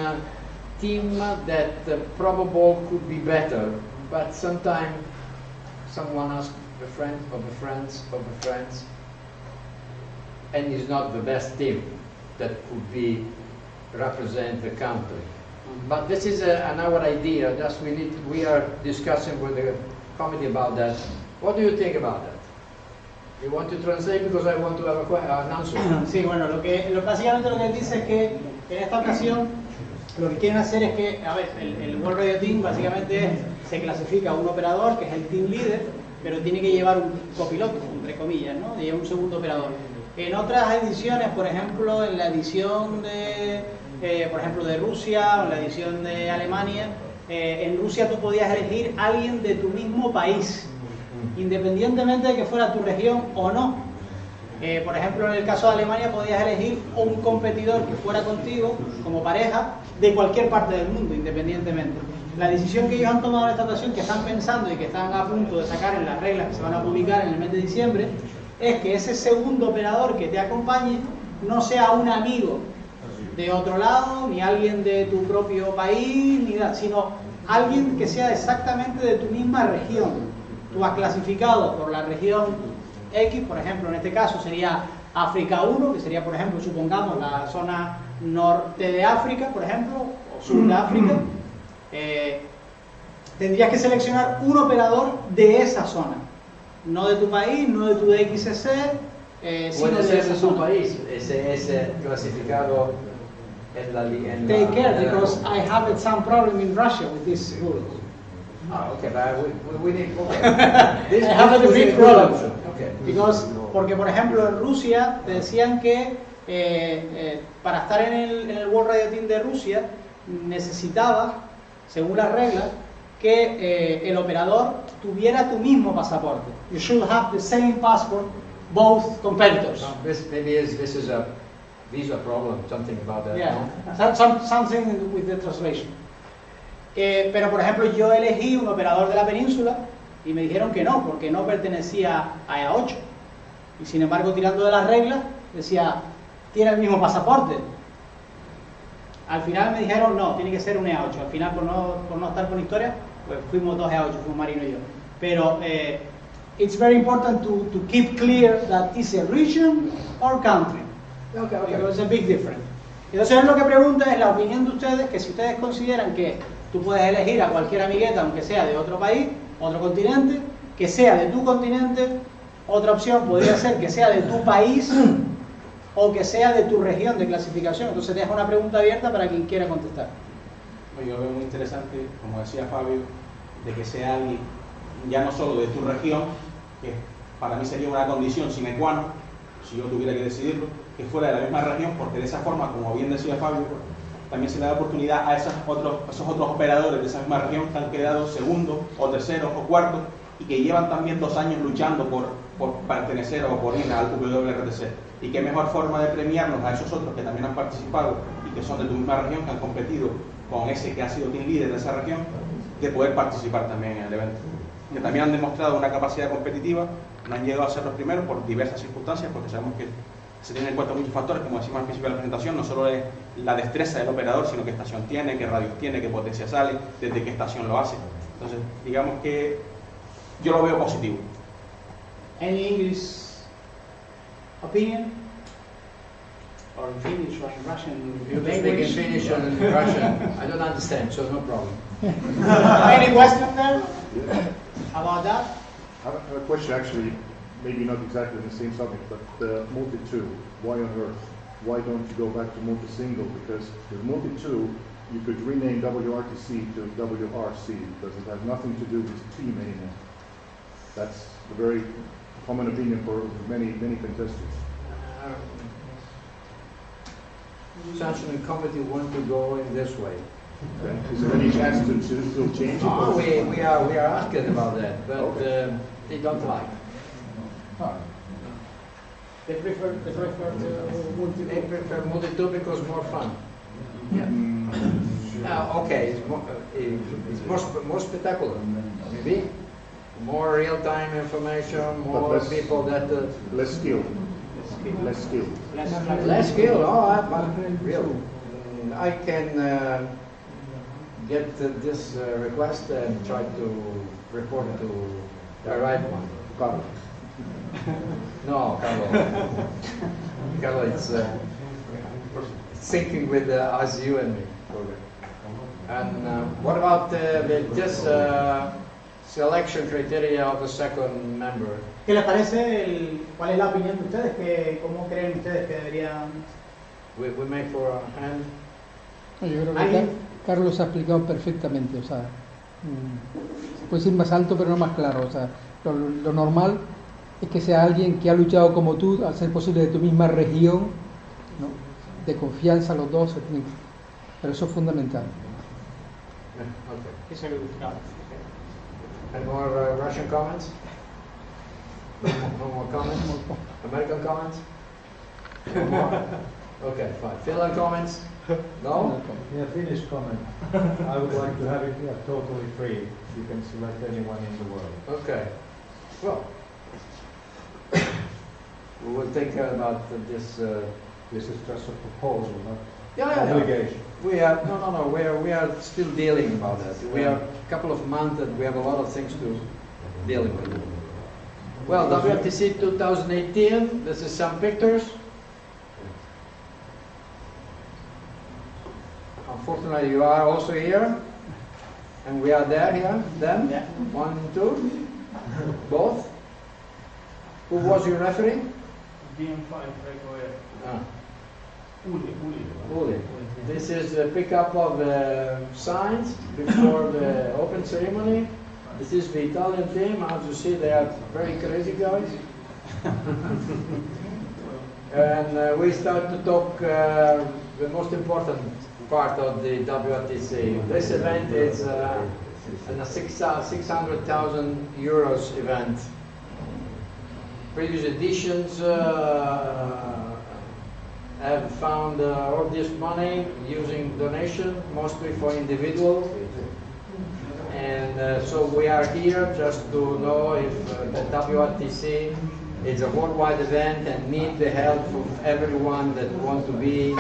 team that probably could be better, but sometimes someone asks a friend of a friends of a friends, and it's not the best team that could be represent the country. But this is another idea. Just we are discussing with the committee about that. What do you think about that? You want to translate because I want to have an answer. Sí, bueno, básicamente lo que él dice es que en esta ocasión lo que quieren hacer es que, a ver, el World Radio Team básicamente se clasifica a un operador que es el team leader, pero tiene que llevar un copiloto, entre comillas, ¿no? Lleva un segundo operador. En otras ediciones, por ejemplo, en la edición de, por ejemplo, de Rusia o en la edición de Alemania, en Rusia tú podías elegir a alguien de tu mismo país, independientemente de que fuera tu región o no. Por ejemplo, en el caso de Alemania podías elegir un competidor que fuera contigo como pareja de cualquier parte del mundo, independientemente. La decisión que ellos han tomado en esta ocasión, que están pensando y que están a punto de sacar en las reglas que se van a publicar en el mes de diciembre, es que ese segundo operador que te acompañe no sea un amigo de otro lado, ni alguien de tu propio país, ni nada, sino alguien que sea exactamente de tu misma región. Tú has clasificado por la región X, por ejemplo, en este caso sería África 1, que sería, por ejemplo, supongamos la zona norte de África, por ejemplo, o sur de África. Tendrías que seleccionar un operador de esa zona, no de tu país, no de tu DXCC, sino Puede de ser esa de su zona. país, ese clasificado en la... Take care, because I have some problem in Russia with this rule. Ah, okay, but we need... Okay. I have a this big is problem. Okay. Porque, por ejemplo, en Rusia te decían que para estar en el World Radio Team de Rusia necesitaba, según las reglas, que el operador tuviera tu mismo pasaporte. You should have the same passport, both competitors. Maybe this is a visa problem, something about that. Yeah, No? something with the translation. Pero, por ejemplo, yo elegí un operador de la península y me dijeron que no, porque no pertenecía a EA8. Y sin embargo, tirando de las reglas, decía, tiene el mismo pasaporte. Al final me dijeron, no, tiene que ser un EA8. Al final, por no estar con historia, pues fuimos dos EA8, fuimos Marino y yo. Pero it's very important to keep clear that it's a region or country. Okay, okay. Because it's a big difference. Entonces, él lo que pregunta es la opinión de ustedes, que si ustedes consideran que tú puedes elegir a cualquier amigueta, aunque sea de otro país, otro continente, que sea de tu continente. Otra opción podría ser que sea de tu país o que sea de tu región de clasificación. Entonces te dejo una pregunta abierta para quien quiera contestar. Yo lo veo muy interesante, como decía Fabio, de que sea alguien ya no solo de tu región, que para mí sería una condición sine qua non, si yo tuviera que decidirlo, que fuera de la misma región, porque de esa forma, como bien decía Fabio, también se le da oportunidad a esos otros operadores de esa misma región que han quedado segundos o terceros o cuartos y que llevan también 2 años luchando por pertenecer o por ir al WRTC. Y qué mejor forma de premiarlos a esos otros que también han participado y que son de tu misma región, que han competido con ese que ha sido team líder de esa región, de poder participar también en el evento. Que también han demostrado una capacidad competitiva, no han llegado a ser los primeros por diversas circunstancias, porque sabemos que se tienen en cuenta muchos factores, como decimos al principio de la presentación, no solo es la destreza del operador, sino qué estación tiene, qué radio tiene, qué potencia sale, desde qué estación lo hace. Entonces, digamos que yo lo veo positivo. Any English opinion? Or in Finnish, Russian, You can speak in Finnish and in Russian. I don't understand, so no problem. Any question there about that? I have a question, actually, maybe not exactly the same subject, but multi-2, why on earth? Why don't you go back to multi-single? Because with multi-2, you could rename WRTC to WRC, because it has nothing to do with team anymore. That's a very common opinion for many contestants. Sanction committee want to go in this way. Okay. Is there any chance to still change it? Oh, we are asking about that, but Okay. they don't like. They prefer to multi. They prefer multi-two because more fun. Yeah. Okay, it's more spectacular, maybe. More real-time information, more less- people that... Less skill. Less skill. Less skill, but real. I can get this request and try to report to the right one. Carlo. No, Carlo. Carlo, it's syncing with us, you and me. And what about this selection criteria of the second member? ¿Qué les parece? ¿Cuál es la opinión de ustedes? ¿Cómo creen ustedes que deberían? We make for a hand. Yo creo que ¿Alguien? Carlos ha explicado perfectamente, o sea, puede ser más alto pero no más claro, o sea, lo normal es que sea alguien que ha luchado como tú, al ser posible de tu misma región, ¿no? De confianza los dos, pero eso es fundamental. Okay. Eso es lo que buscaba. And more Russian comments? No more comments? American comments? No more? Okay, fine. Finland comments? No? Yeah, Finnish comment. I would like to have it totally free. You can select anyone in the world. Okay. Well, we will take care about this. This is just a proposal, not Yeah. obligation. We are no. We are still dealing about that. We are a couple of months and we have a lot of things to deal with. Well, WRTC 2018. This is some pictures. Unfortunately, you are also here, and we are there here. Them, Yeah. 1 and 2, both. Who was your referee? Ah. Uli. This is the pickup of the signs before the open ceremony. This is the Italian team. As you see, they are very crazy guys. And we start to talk the most important part of the WRTC. This event is a 600,000 euros event. Previous editions have found all this money using donation, mostly for individuals. And so we are here just to know if the WRTC is a worldwide event and need the help of everyone that want to be,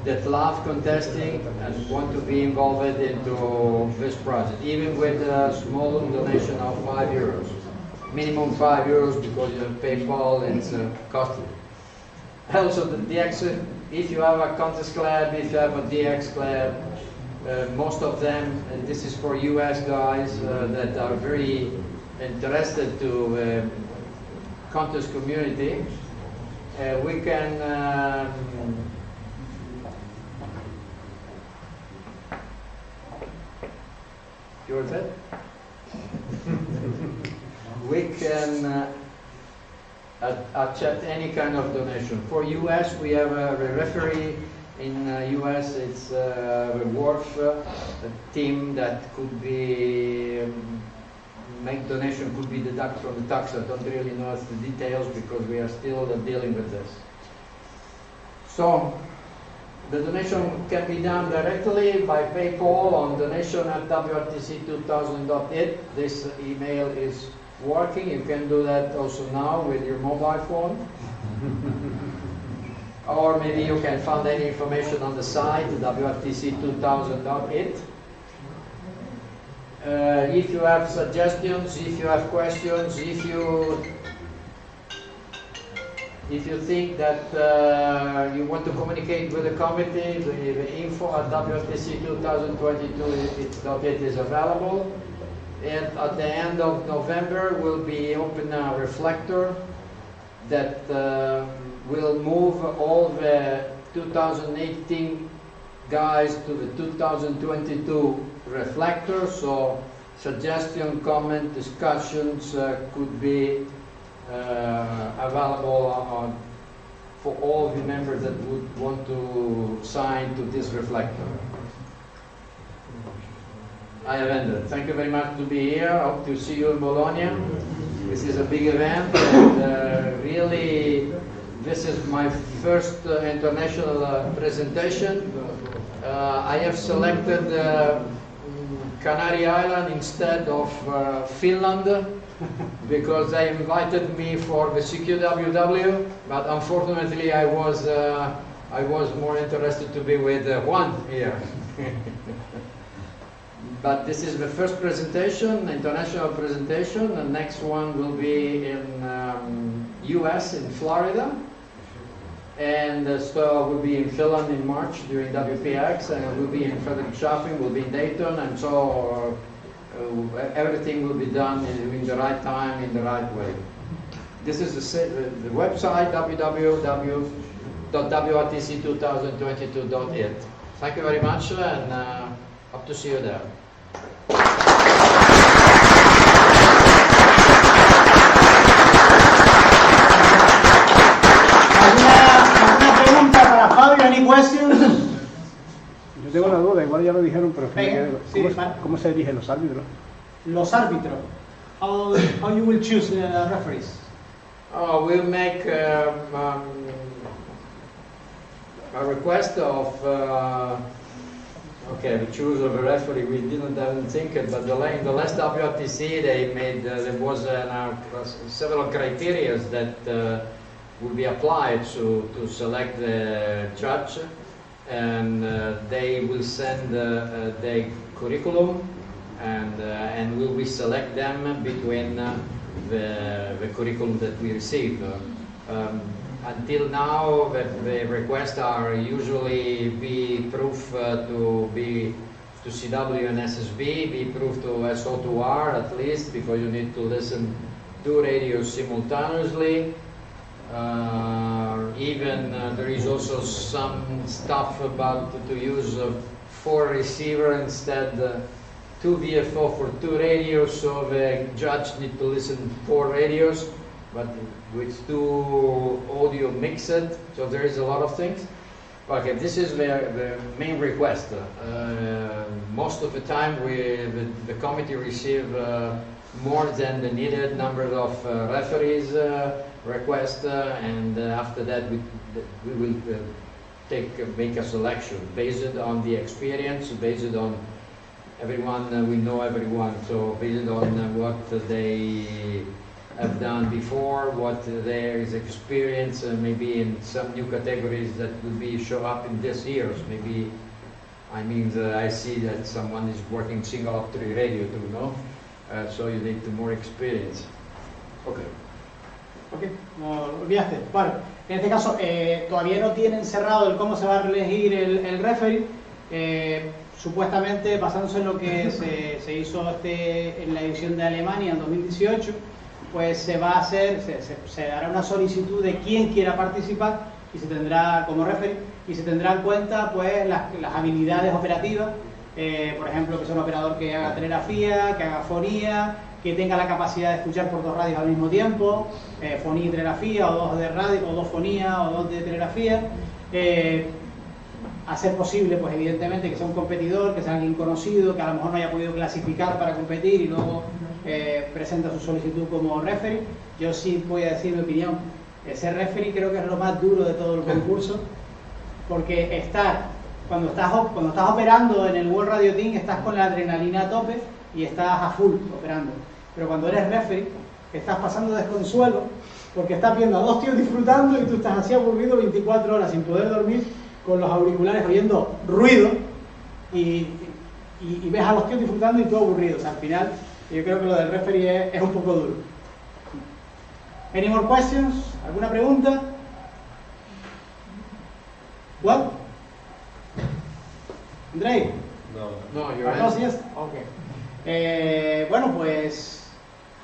that love contesting and want to be involved into this project, even with a small donation of €5. Minimum €5 because you have PayPal and it's costly. Also the DX, if you have a contest club, if you have a DX club, most of them, and this is for US guys that are very interested to contest community, we can you're it? We can accept any kind of donation. For US, we have a referee. In US, it's a Wharf team that could be make donation, could be deducted from the tax. I don't really know the details because we are still dealing with this. So the donation can be done directly by PayPal on donation@WRTC2000.it. This email is working. You can do that also now with your mobile phone. Or maybe you can find any information on the site, WRTC2000.it. If you have suggestions, if you have questions, if you think that you want to communicate with the committee, the info at WRTC2022.it is available. And at the end of November, we'll be open a reflector that will move all the 2018 guys to the 2022 reflector. So suggestion, comment, discussions could be available for all the members that would want to sign to this reflector. I have ended. Thank you very much to be here. Hope to see you in Bologna. This is a big event, and really, this is my first international presentation. I have selected Canary Island instead of Finland because they invited me for the CQWW, but unfortunately I was more interested to be with Juan here. But this is the first presentation, international presentation. The next one will be in US, in Florida. And so we'll be in Finland in March during WPX, and we'll be in Friedrichshafen, we'll be in Dayton, and so everything will be done in the right time, in the right way. This is the website, www.WRTC2022.it. Thank you very much, and hope to see you there. ¿Alguna pregunta para Fabio? ¿Any questions? Yo tengo una duda, igual ya lo dijeron, pero Sí, ¿cómo se eligen los árbitros? Los árbitros. How you will choose referees? We'll make a request of okay, the choice of a referee, we didn't even think it, but in the last WRTC they made, there was several criteria that would be applied to select the judge, and they will send their curriculum, and will we select them between the curriculum that we receive. Until now, the requests are usually be proof to CW and SSB, be proof to SO2R at least, because you need to listen 2 radios simultaneously. Even there is also some stuff about to use 4 receiver instead 2 VFO for 2 radios, so the judge need to listen 4 radios, but with 2 audio mixed, so there is a lot of things. Okay, this is the main request. Most of the time the committee receive more than the needed number of referees request, and after that we will make a selection based on the experience, based on everyone, we know everyone, so based on what they have done before, what there is experience, maybe in some new categories that will be show up in this years. Maybe, I mean, I see that someone is working single octave radio too, no? So you need more experience. Okay. Ok, no lo olvidaste. Bueno, en este caso todavía no tienen cerrado el cómo se va a elegir el referee. Supuestamente, basándose en lo que se hizo en la edición de Alemania en 2018, pues se va a hacer, se hará una solicitud de quién quiera participar y se tendrá como referee, y se tendrá en cuenta pues las habilidades operativas, por ejemplo, que sea un operador que haga telegrafía, que haga fonía, que tenga la capacidad de escuchar por 2 radios al mismo tiempo, fonía y telegrafía, o 2 de radio, o 2 fonía, o 2 de telegrafía. Hacer posible, pues evidentemente, que sea un competidor, que sea alguien conocido, que a lo mejor no haya podido clasificar para competir y luego presenta su solicitud como referee. Yo sí voy a decir mi opinión. Ser referee creo que es lo más duro de todo el concurso, porque cuando estás operando en el World Radio Team, estás con la adrenalina a tope y estás a full operando. Pero cuando eres referee, estás pasando desconsuelo, porque estás viendo a 2 tíos disfrutando y tú estás así aburrido 24 horas sin poder dormir, con los auriculares oyendo ruido, y ves a los tíos disfrutando y tú aburrido. O sea, al final yo creo que lo del referee es un poco duro. Any more questions? ¿Alguna pregunta? What? Andrei? No, you're Carlos, right. yes? Okay. Bueno, pues,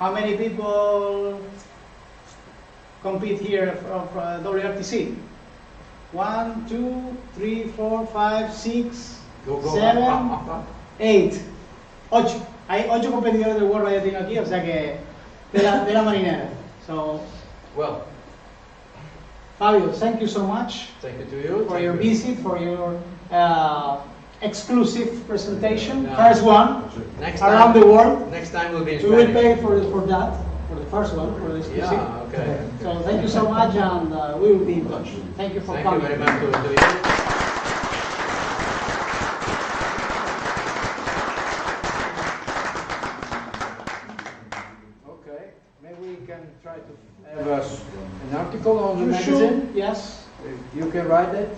how many people compete here from WRTC? 1, 2, 3, 4, 5, 6, Go. 7, 8. 8. Hay 8 competidores del World Radio Team aquí, o sea que de la marinera. So, Well, Fabio, thank you so much thank you to you. for Thank your you. visit, for your exclusive presentation, Yeah. first one Next around time, the world. Next time will be in We will Spanish. pay for that, for the first one, for the exclusive. Yeah, okay. So thank you so much, and we will be in touch. Thank you for Thank you coming. very much to you. Okay, maybe we can try to have an article on the You magazine. should, yes. You can write it.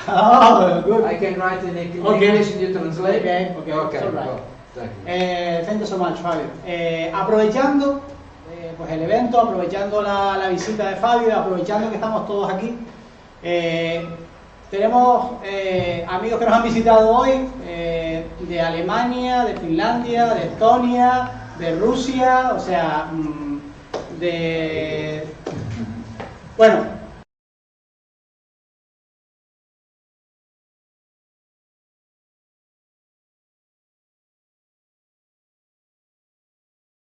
Oh, good. I can write in English Okay. and you translate. Okay, Okay. it's all right. Well, thank you. Thank you so much, Fabio. Aprovechando pues el evento, aprovechando la visita de Fabio, aprovechando que estamos todos aquí, tenemos amigos que nos han visitado hoy de Alemania, de Finlandia, de Estonia, de Rusia, o sea, bueno,